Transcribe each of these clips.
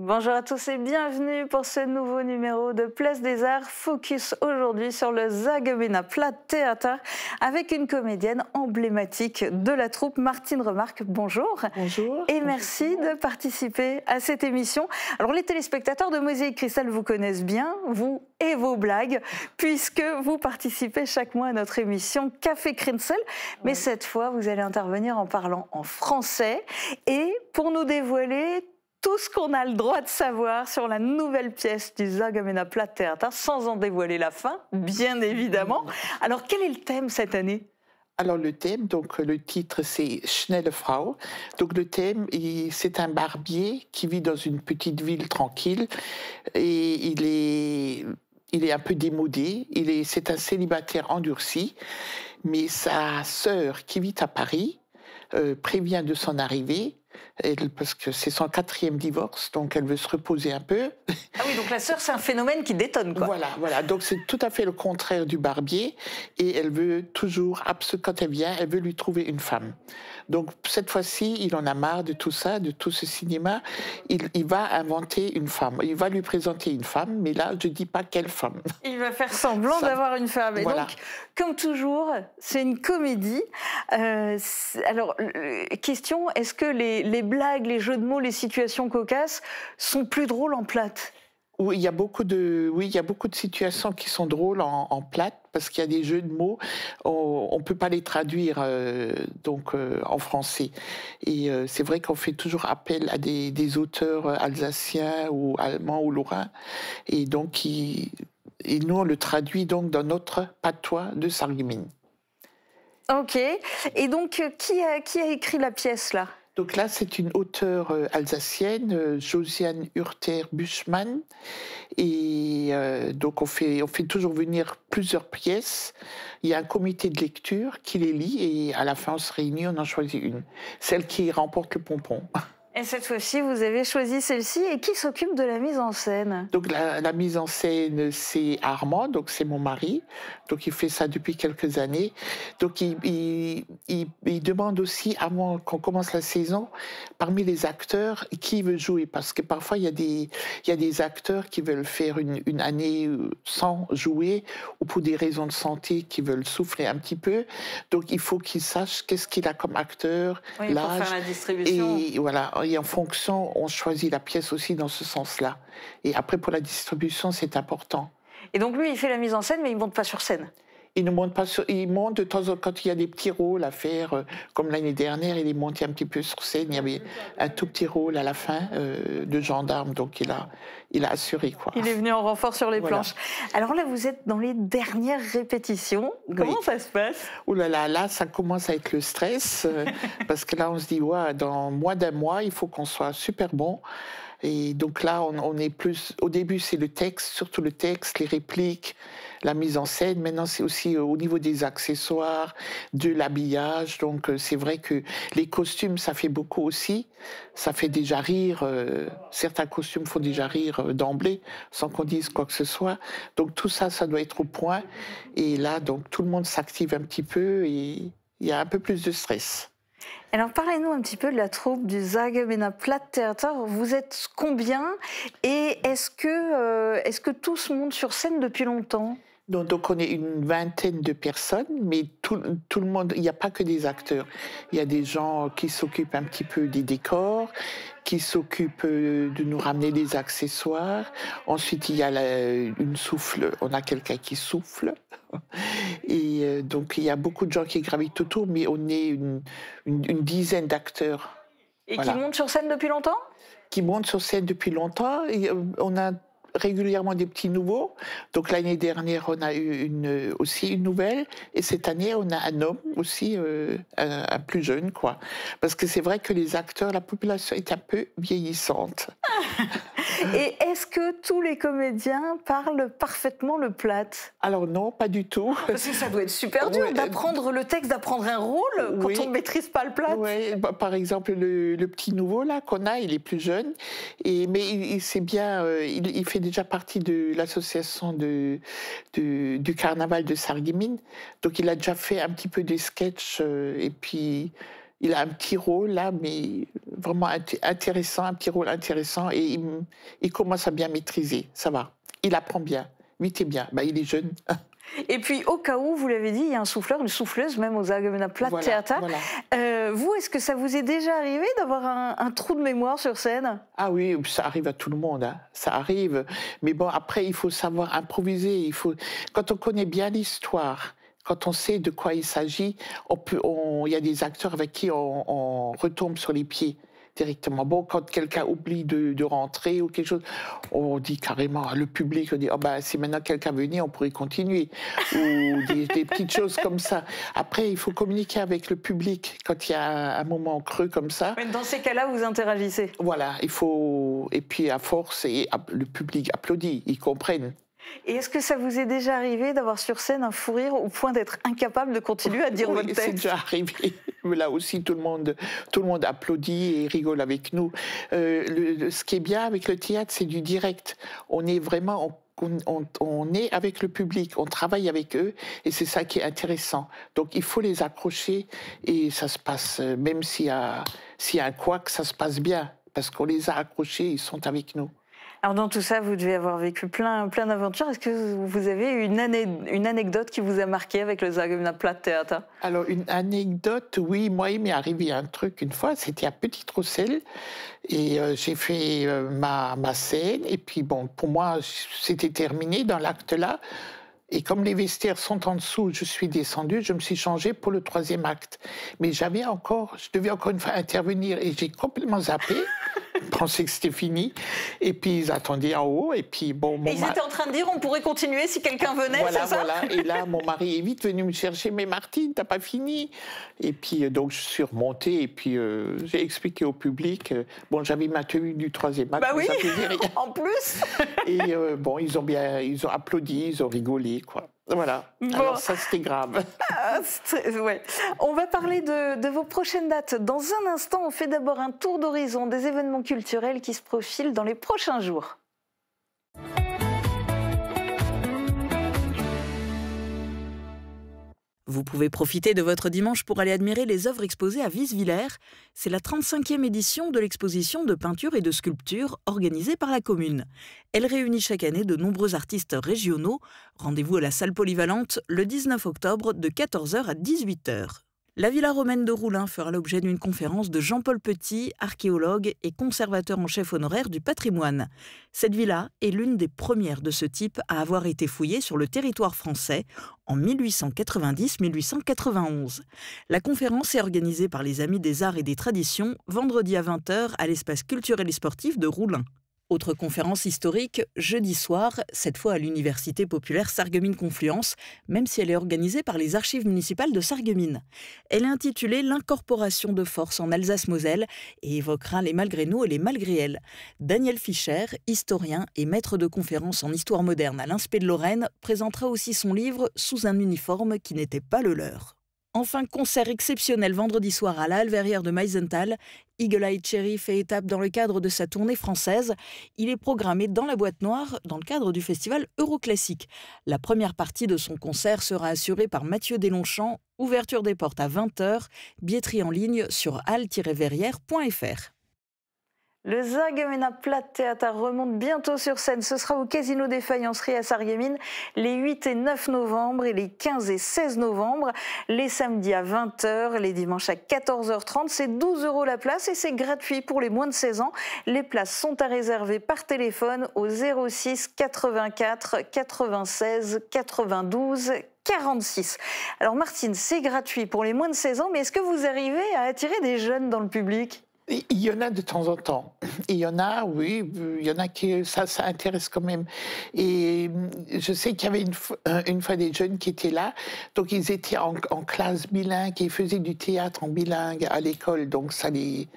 Bonjour à tous et bienvenue pour ce nouveau numéro de Place des Arts. Focus aujourd'hui sur le Zagabena Platttheater avec une comédienne emblématique de la troupe, Martine Remarque. Bonjour. Bonjour. Et merci de participer à cette émission. Alors les téléspectateurs de Mosaïque Cristal vous connaissent bien, vous et vos blagues, puisque vous participez chaque mois à notre émission Café Crinsel. Mais cette fois, vous allez intervenir en parlant en français et pour nous dévoiler tout ce qu'on a le droit de savoir sur la nouvelle pièce du Zagabena Platttheater, sans en dévoiler la fin, bien évidemment. Alors, quel est le thème cette année ? Alors le thème, donc le titre c'est Schnelle Frau. Donc le thème, c'est un barbier qui vit dans une petite ville tranquille et il est un peu démodé. C'est un célibataire endurci, mais sa sœur qui vit à Paris prévient de son arrivée. Parce que c'est son 4e divorce, donc elle veut se reposer un peu. Ah oui, donc la sœur, c'est un phénomène qui détonne, quoi. Voilà. Donc c'est tout à fait le contraire du barbier. Et elle veut toujours, quand elle vient, elle veut lui trouver une femme. Donc cette fois-ci, il en a marre de tout ça, de tout ce cinéma. Il va inventer une femme. Il va lui présenter une femme, mais là, je ne dis pas quelle femme. Il va faire semblant d'avoir une femme. Et voilà. donc, comme toujours, c'est une comédie. Alors, question, est-ce que les blagues, les jeux de mots, les situations cocasses sont plus drôles en plate ? Oui, il y a beaucoup de situations qui sont drôles en plate parce qu'il y a des jeux de mots, on peut pas les traduire en français. Et c'est vrai qu'on fait toujours appel à des auteurs alsaciens ou allemands ou lorrains, et donc et nous on le traduit donc dans notre patois de Sarreguemines. Ok. Et donc qui a écrit la pièce là ? Donc là, c'est une auteure alsacienne, Josiane Hurter-Buschmann. Et donc, on fait toujours venir plusieurs pièces. Il y a un comité de lecture qui les lit et à la fin, on se réunit, on en choisit une. Celle qui remporte le pompon. Et cette fois-ci, vous avez choisi celle-ci. Et qui s'occupe de la mise en scène ? Donc la mise en scène, c'est Armand, donc c'est mon mari. Donc il fait ça depuis quelques années. Donc il demande aussi, avant qu'on commence la saison, parmi les acteurs, qui veut jouer. Parce que parfois, il y a des acteurs qui veulent faire une année sans jouer, ou pour des raisons de santé, qui veulent souffler un petit peu. Donc il faut qu'il sache qu'est-ce qu'il a comme acteur, oui, l'âge. Pour faire la distribution. Et voilà. Et en fonction, on choisit la pièce aussi dans ce sens-là. Et après, pour la distribution, c'est important. Et donc lui, il fait la mise en scène, mais il ne monte pas sur scène. Il ne monte pas il monte de temps en temps quand il y a des petits rôles à faire, comme l'année dernière, il est monté un petit peu sur scène. Il y avait un tout petit rôle à la fin de gendarme, donc il a assuré, quoi. Il est venu en renfort sur les planches. Alors là, vous êtes dans les dernières répétitions. Comment ça se passe ? Oh là, ça commence à être le stress, parce que là, on se dit, ouais, dans moins d'un mois, il faut qu'on soit super bon. Et donc là, on est plus... Au début, c'est le texte, surtout le texte, les répliques, la mise en scène. Maintenant, c'est aussi au niveau des accessoires, de l'habillage. Donc, c'est vrai que les costumes, ça fait beaucoup aussi. Ça fait déjà rire. Certains costumes font déjà rire d'emblée, sans qu'on dise quoi que ce soit. Donc, tout ça, ça doit être au point. Et là, donc, tout le monde s'active un petit peu et il y a un peu plus de stress. Alors, parlez-nous un petit peu de la troupe du Zagabena Platttheater. Vous êtes combien ? Et est-ce que tous montent sur scène depuis longtemps ? Donc on est une vingtaine de personnes, mais tout le monde, il n'y a pas que des acteurs. Il y a des gens qui s'occupent un petit peu des décors, qui s'occupent de nous ramener des accessoires. Ensuite, il y a une souffle, on a quelqu'un qui souffle. Et donc il y a beaucoup de gens qui gravitent autour, mais on est une dizaine d'acteurs. Et voilà. Qui montent sur scène depuis longtemps ? Qui montent sur scène depuis longtemps. Et on a régulièrement des petits nouveaux. Donc l'année dernière, on a eu aussi une nouvelle. Et cette année, on a un homme aussi, un plus jeune, quoi. Parce que c'est vrai que les acteurs, la population est un peu vieillissante. Et est-ce que tous les comédiens parlent parfaitement le plate ? Alors non, pas du tout. Parce que ça doit être super dur d'apprendre le texte, d'apprendre un rôle quand on ne maîtrise pas le plate. Oui, par exemple, le petit nouveau là qu'on a, il est plus jeune, mais c'est bien, il fait déjà partie de l'association du carnaval de Sarreguemines, donc il a déjà fait un petit peu des sketchs et puis il a un petit rôle là, mais vraiment intéressant, un petit rôle intéressant, et il commence à bien maîtriser, ça va. Il apprend bien, vite et bien. Il est jeune. Et puis, au cas où, vous l'avez dit, il y a un souffleur, une souffleuse, même aux Allgemeiner Platttheater. Voilà. Vous, est-ce que ça vous est déjà arrivé d'avoir un trou de mémoire sur scène? Ah oui, ça arrive à tout le monde, hein. Ça arrive. Mais bon, après, il faut savoir improviser. Quand on connaît bien l'histoire, quand on sait de quoi il s'agit, il y a des acteurs avec qui on retombe sur les pieds directement. Bon, quand quelqu'un oublie de rentrer ou quelque chose, on dit carrément, le public, on dit, si maintenant quelqu'un venait, on pourrait continuer. Ou des petites choses comme ça. Après, il faut communiquer avec le public quand il y a un moment creux comme ça. Mais dans ces cas-là, vous interagissez. Voilà, il faut... Et puis, à force, le public applaudit, ils comprennent. Et est-ce que ça vous est déjà arrivé d'avoir sur scène un fou rire au point d'être incapable de continuer à dire votre texte? C'est déjà arrivé. Là aussi, tout le monde applaudit et rigole avec nous. Ce qui est bien avec le théâtre, c'est du direct. On est vraiment... On est avec le public, on travaille avec eux, et c'est ça qui est intéressant. Donc il faut les accrocher, et ça se passe, même s'il y a un couac, ça se passe bien, parce qu'on les a accrochés, ils sont avec nous. Alors dans tout ça, vous devez avoir vécu plein d'aventures. Est-ce que vous avez une anecdote qui vous a marqué avec le Allgemeiner Platttheater? Alors une anecdote, oui, moi il m'est arrivé un truc une fois, c'était à Petite-Rosselle, et j'ai fait ma scène, et puis bon, pour moi c'était terminé dans l'acte là. Et comme les vestiaires sont en dessous, je suis descendue, je me suis changée pour le 3e acte. Mais je devais encore une fois intervenir, et j'ai complètement zappé. Je pensais que c'était fini. Et puis ils attendaient en haut. Et puis bon, ils étaient en train de dire on pourrait continuer si quelqu'un venait, c'est ça? Voilà. Et là, mon mari est vite venu me chercher. Mais Martine, t'as pas fini? Et puis donc je suis remontée. Et puis j'ai expliqué au public. J'avais ma tenue du 3e acte. Oui, ça faisait rien. En plus. Et ils ont applaudi, ils ont rigolé, quoi. Voilà. Bon. Alors ça, c'était grave. Ouais. On va parler de vos prochaines dates. Dans un instant, on fait d'abord un tour d'horizon des événements culturels qui se profilent dans les prochains jours. Vous pouvez profiter de votre dimanche pour aller admirer les œuvres exposées à Wieswiller. C'est la 35e édition de l'exposition de peinture et de sculpture organisée par la commune. Elle réunit chaque année de nombreux artistes régionaux. Rendez-vous à la salle polyvalente le 19 octobre de 14h à 18h. La Villa romaine de Roulin fera l'objet d'une conférence de Jean-Paul Petit, archéologue et conservateur en chef honoraire du patrimoine. Cette villa est l'une des premières de ce type à avoir été fouillée sur le territoire français en 1890-1891. La conférence est organisée par les Amis des Arts et des Traditions, vendredi à 20h à l'espace culturel et sportif de Roulin. Autre conférence historique, jeudi soir, cette fois à l'Université populaire Sarreguemines-Confluence, même si elle est organisée par les archives municipales de Sarreguemines. Elle est intitulée « L'incorporation de force en Alsace-Moselle » et évoquera les Malgrénois et les Malgréelles. Daniel Fischer, historien et maître de conférences en histoire moderne à l'Inspé de Lorraine, présentera aussi son livre « Sous un uniforme qui n'était pas le leur ». Enfin, concert exceptionnel vendredi soir à la Halle Verrière de Meisenthal. Eagle Eye Cherry fait étape dans le cadre de sa tournée française. Il est programmé dans la boîte noire dans le cadre du festival Euroclassique. La première partie de son concert sera assurée par Mathieu Deslongchamps. Ouverture des portes à 20h. Billetterie en ligne sur halle-verrière.fr. Le Allgemeiner Platttheater remonte bientôt sur scène. Ce sera au Casino des Faïenceries à Sarreguemines les 8 et 9 novembre et les 15 et 16 novembre. Les samedis à 20h, les dimanches à 14h30. C'est 12 € la place et c'est gratuit pour les moins de 16 ans. Les places sont à réserver par téléphone au 06 84 96 92 46. Alors Martine, c'est gratuit pour les moins de 16 ans, mais est-ce que vous arrivez à attirer des jeunes dans le public ? Il y en a de temps en temps. Il y en a, oui, il y en a qui ça intéresse quand même. Et je sais qu'il y avait une fois des jeunes qui étaient là, donc ils étaient en classe bilingue, et ils faisaient du théâtre en bilingue à l'école, donc ça les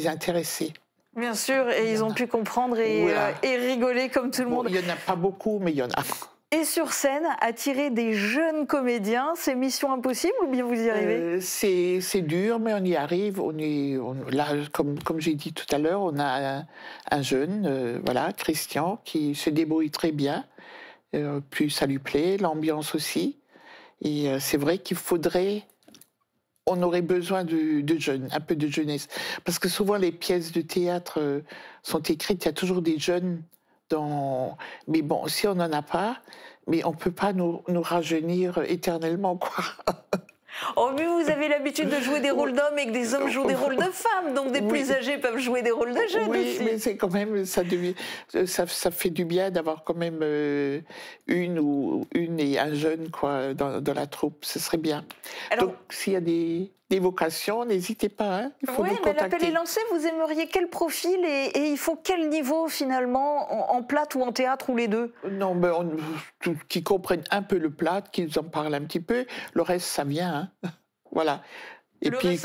intéressait. Bien sûr, et ils ont pu comprendre et rigoler comme tout le monde. Il n'y en a pas beaucoup, mais il y en a. Et sur scène, attirer des jeunes comédiens, c'est mission impossible ou bien vous y arrivez ? C'est dur, mais on y arrive. Là, comme j'ai dit tout à l'heure, on a un jeune, Christian, qui se débrouille très bien. Puis ça lui plaît, l'ambiance aussi. Et c'est vrai qu'il faudrait on aurait besoin de jeunes, un peu de jeunesse. Parce que souvent, les pièces de théâtre sont écrites, il y a toujours des jeunes dans... Mais bon, si on n'en a pas, mais on ne peut pas nous rajeunir éternellement, quoi. Oh, mais vous avez l'habitude de jouer des rôles d'hommes et que des hommes jouent des rôles de femmes, donc des plus âgés peuvent jouer des rôles de jeunes oui, aussi. Mais c'est quand même, ça fait du bien d'avoir quand même une et un jeune quoi, dans la troupe, ce serait bien. Alors, donc s'il y a des vocations, n'hésitez pas, hein, il faut nous contacter. Mais l'appel est lancé, vous aimeriez quel profil et il faut quel niveau finalement, en plâtre ou en théâtre ou les deux? Non, qui comprennent un peu le plâtre, qu'ils en parlent un petit peu, le reste ça vient, hein. Voilà. Et puis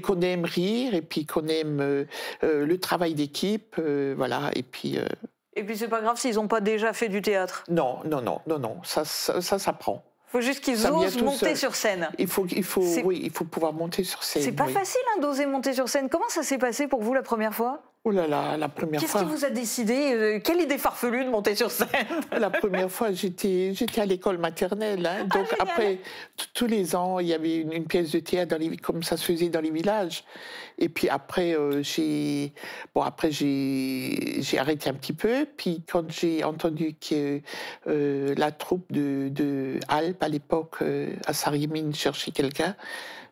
qu'on aime rire, et puis qu'on aime le travail d'équipe, voilà, et puis... Et puis c'est pas grave s'ils n'ont pas déjà fait du théâtre. Non, ça s'apprend. Il faut juste qu'ils osent monter sur scène. Il faut pouvoir monter sur scène. C'est pas facile d'oser monter sur scène. Comment ça s'est passé pour vous la première fois? Oh là là, la première fois... Qu'est-ce qui vous a décidé? Quelle idée farfelue de monter sur scène? La première fois, j'étais à l'école maternelle. Hein, donc après, tous les ans, il y avait une pièce de théâtre comme ça se faisait dans les villages. Et puis après, j'ai arrêté un petit peu. Puis quand j'ai entendu que la troupe de Alpes, à l'époque, à Sarreguemines, cherchait quelqu'un,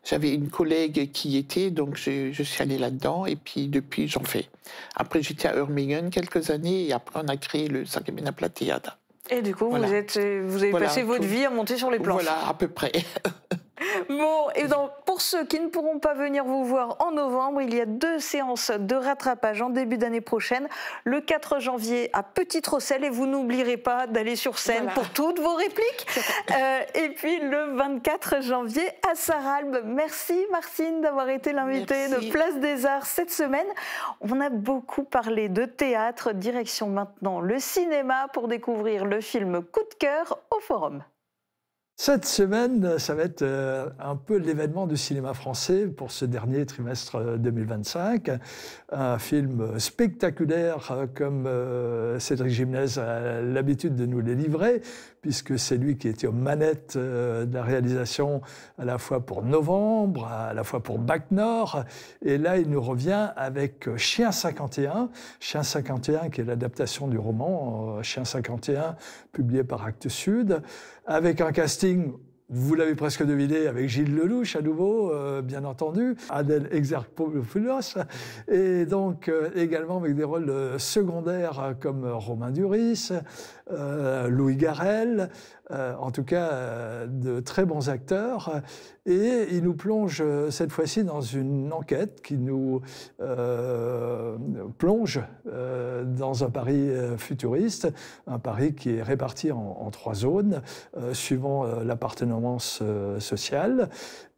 j'avais une collègue qui y était, donc je suis allée là-dedans, et puis depuis, j'en fais. Après, j'étais à Eurmingen quelques années, et après, on a créé le Sarreguemines Plat Théâtre. Et du coup, voilà. vous avez passé votre vie à monter sur les planches. Voilà, à peu près. Bon, et donc, pour ceux qui ne pourront pas venir vous voir en novembre, il y a 2 séances de rattrapage en début d'année prochaine. Le 4 janvier à Petite-Rosselle, et vous n'oublierez pas d'aller sur scène pour toutes vos répliques. Et puis le 24 janvier à Sarralbe. Merci Martine d'avoir été l'invitée de Place des Arts cette semaine. On a beaucoup parlé de théâtre, direction maintenant le cinéma pour découvrir le film Coup de cœur au Forum. Cette semaine, ça va être un peu l'événement du cinéma français pour ce dernier trimestre 2025. Un film spectaculaire comme Cédric Gimnez a l'habitude de nous les livrer, puisque c'est lui qui était aux manettes de la réalisation à la fois pour Novembre, à la fois pour Bac Nord. Et là, il nous revient avec Chien 51. Chien 51, qui est l'adaptation du roman Chien 51, publié par Actes Sud, avec un casting, vous l'avez presque deviné, avec Gilles Lelouch à nouveau, bien entendu, Adèle Exarchopoulos, et donc également avec des rôles secondaires comme Romain Duris, Louis Garrel, en tout cas de très bons acteurs. Et il nous plonge cette fois-ci dans une enquête qui nous plonge dans un Paris futuriste, un Paris qui est réparti en 3 zones, suivant l'appartenance sociale.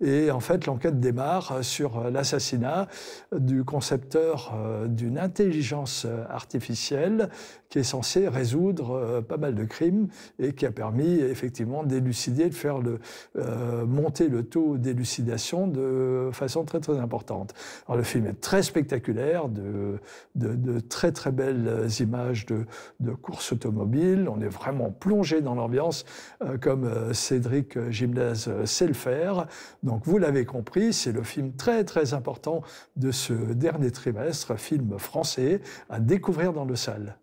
Et en fait, l'enquête démarre sur l'assassinat du concepteur d'une intelligence artificielle qui est censée résoudre pas mal de crimes et qui a permis effectivement d'élucider, de faire monter le taux d'élucidation de façon très très importante. Alors, le film est très spectaculaire, de très très belles images de courses automobiles. On est vraiment plongé dans l'ambiance comme Cédric Gimnez sait le faire. Donc vous l'avez compris, c'est le film très très important de ce dernier trimestre, film français à découvrir dans nos salles.